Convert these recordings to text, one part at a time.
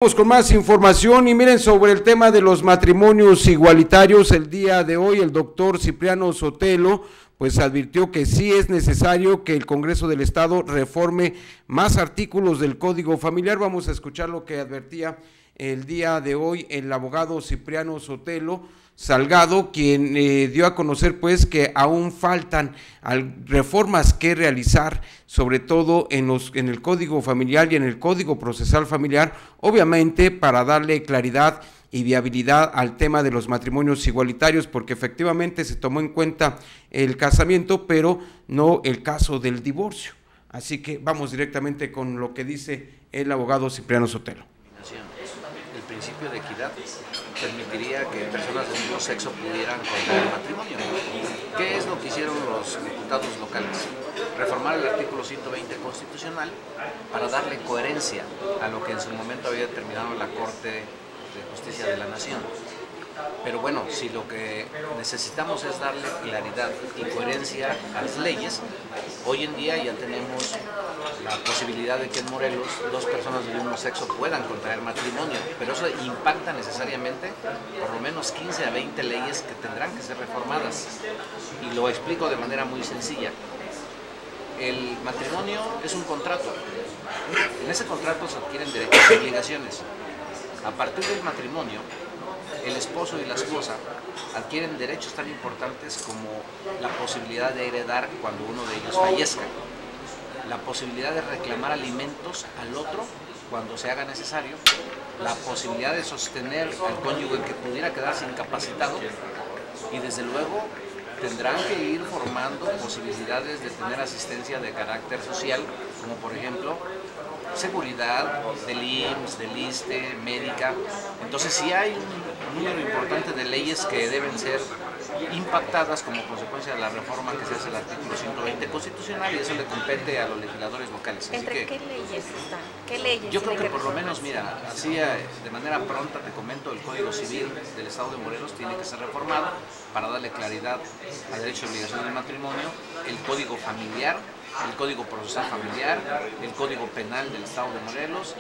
Vamos con más información y miren sobre el tema de los matrimonios igualitarios. El día de hoy el doctor Cipriano Sotelo pues advirtió que sí es necesario que el Congreso del Estado reforme más artículos del Código Familiar. Vamos a escuchar lo que advertía el día de hoy el abogado Cipriano Sotelo Salgado, quien dio a conocer pues que aún faltan reformas que realizar, sobre todo en el Código Familiar y en el Código Procesal Familiar, obviamente para darle claridad y viabilidad al tema de los matrimonios igualitarios, porque efectivamente se tomó en cuenta el casamiento, pero no el caso del divorcio. Así que vamos directamente con lo que dice el abogado Cipriano Sotelo. El principio de equidad permitiría que personas del mismo sexo pudieran contraer matrimonio. ¿Qué es lo que hicieron los diputados locales? Reformar el artículo 120 constitucional para darle coherencia a lo que en su momento había determinado la Corte de Justicia de la Nación. Pero bueno, si lo que necesitamos es darle claridad y coherencia a las leyes, hoy en día ya tenemos la posibilidad de que en Morelos dos personas del mismo sexo puedan contraer matrimonio, pero eso impacta necesariamente por lo menos 15 a 20 leyes que tendrán que ser reformadas. Y lo explico de manera muy sencilla. El matrimonio es un contrato. En ese contrato se adquieren derechos y obligaciones. A partir del matrimonio, el esposo y la esposa adquieren derechos tan importantes como la posibilidad de heredar cuando uno de ellos fallezca, la posibilidad de reclamar alimentos al otro cuando se haga necesario, la posibilidad de sostener al cónyuge que pudiera quedarse incapacitado y desde luego tendrán que ir formando posibilidades de tener asistencia de carácter social, como por ejemplo seguridad, del IMSS, del ISSSTE, médica. Entonces sí hay un número importante de leyes que deben ser impactadas como consecuencia de la reforma que se hace al artículo 120 constitucional, y eso le compete a los legisladores locales. Así ¿Entre qué leyes están? ¿Qué leyes? Yo creo que por lo menos, mira, así de manera pronta te comento, el Código Civil del Estado de Morelos tiene que ser reformado para darle claridad a derecho y obligación del matrimonio, el Código Familiar, el Código Procesal Familiar, el Código Penal del Estado de Morelos,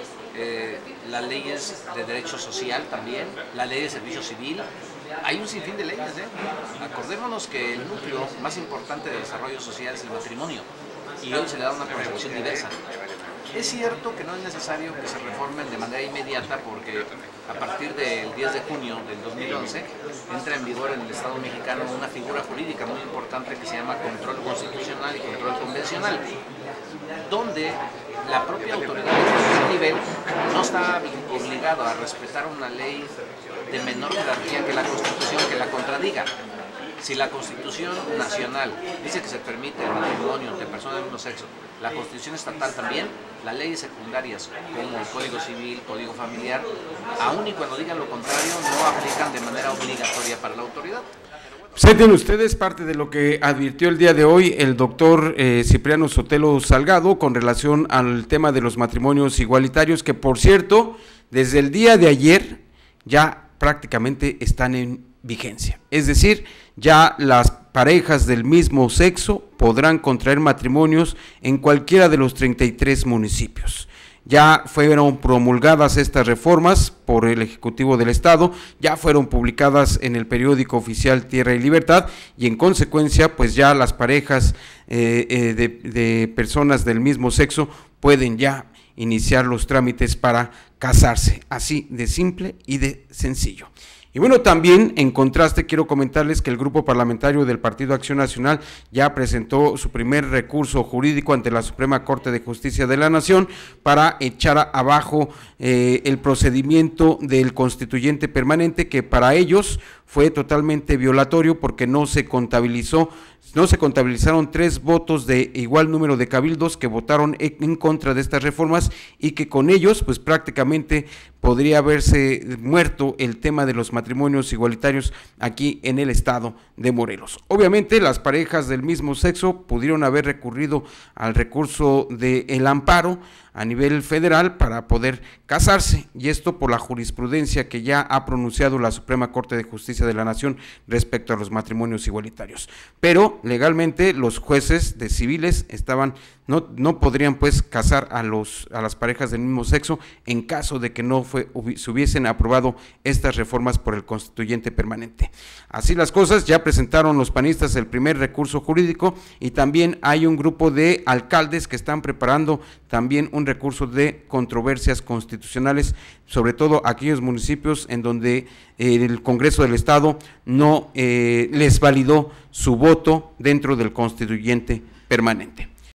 las leyes de derecho social también, la ley de servicio civil. Hay un sinfín de leyes, Acordémonos que el núcleo más importante de desarrollo social es el matrimonio, y hoy se le da una concepción diversa. Es cierto que no es necesario que se reformen de manera inmediata, porque a partir del 10 de junio del 2011 entra en vigor en el Estado mexicano una figura jurídica muy importante que se llama control constitucional y control convencional, donde la propia autoridad de cualquier nivel no está obligado a respetar una ley de menor jerarquía que la Constitución que la contradiga. Si la Constitución nacional dice que se permite el matrimonio entre personas del mismo sexo, la Constitución estatal también, las leyes secundarias como el Código Civil, Código Familiar, aun y cuando digan lo contrario, no aplican de manera obligatoria para la autoridad. Sienten ustedes parte de lo que advirtió el día de hoy el doctor Cipriano Sotelo Salgado con relación al tema de los matrimonios igualitarios, que por cierto, desde el día de ayer ya prácticamente están en vigencia. Es decir, ya las parejas del mismo sexo podrán contraer matrimonios en cualquiera de los 33 municipios. Ya fueron promulgadas estas reformas por el Ejecutivo del Estado, ya fueron publicadas en el periódico oficial Tierra y Libertad, y en consecuencia pues ya las parejas de personas del mismo sexo pueden ya iniciar los trámites para casarse, así de simple y de sencillo. Y bueno, también en contraste quiero comentarles que el grupo parlamentario del Partido Acción Nacional ya presentó su primer recurso jurídico ante la Suprema Corte de Justicia de la Nación para echar abajo el procedimiento del constituyente permanente, que para ellos fue totalmente violatorio porque no se contabilizaron 3 votos de igual número de cabildos que votaron en contra de estas reformas, y que con ellos pues prácticamente podría haberse muerto el tema de los matrimonios igualitarios aquí en el estado de Morelos. Obviamente las parejas del mismo sexo pudieron haber recurrido al recurso del amparo a nivel federal para poder casarse, y esto por la jurisprudencia que ya ha pronunciado la Suprema Corte de Justicia de la Nación respecto a los matrimonios igualitarios. Pero legalmente los jueces de civiles no podrían pues casar a las parejas del mismo sexo en caso de que no fuera se hubiesen aprobado estas reformas por el constituyente permanente. Así las cosas, ya presentaron los panistas el primer recurso jurídico y también hay un grupo de alcaldes que están preparando también un recurso de controversias constitucionales, sobre todo aquellos municipios en donde el Congreso del Estado no les validó su voto dentro del constituyente permanente.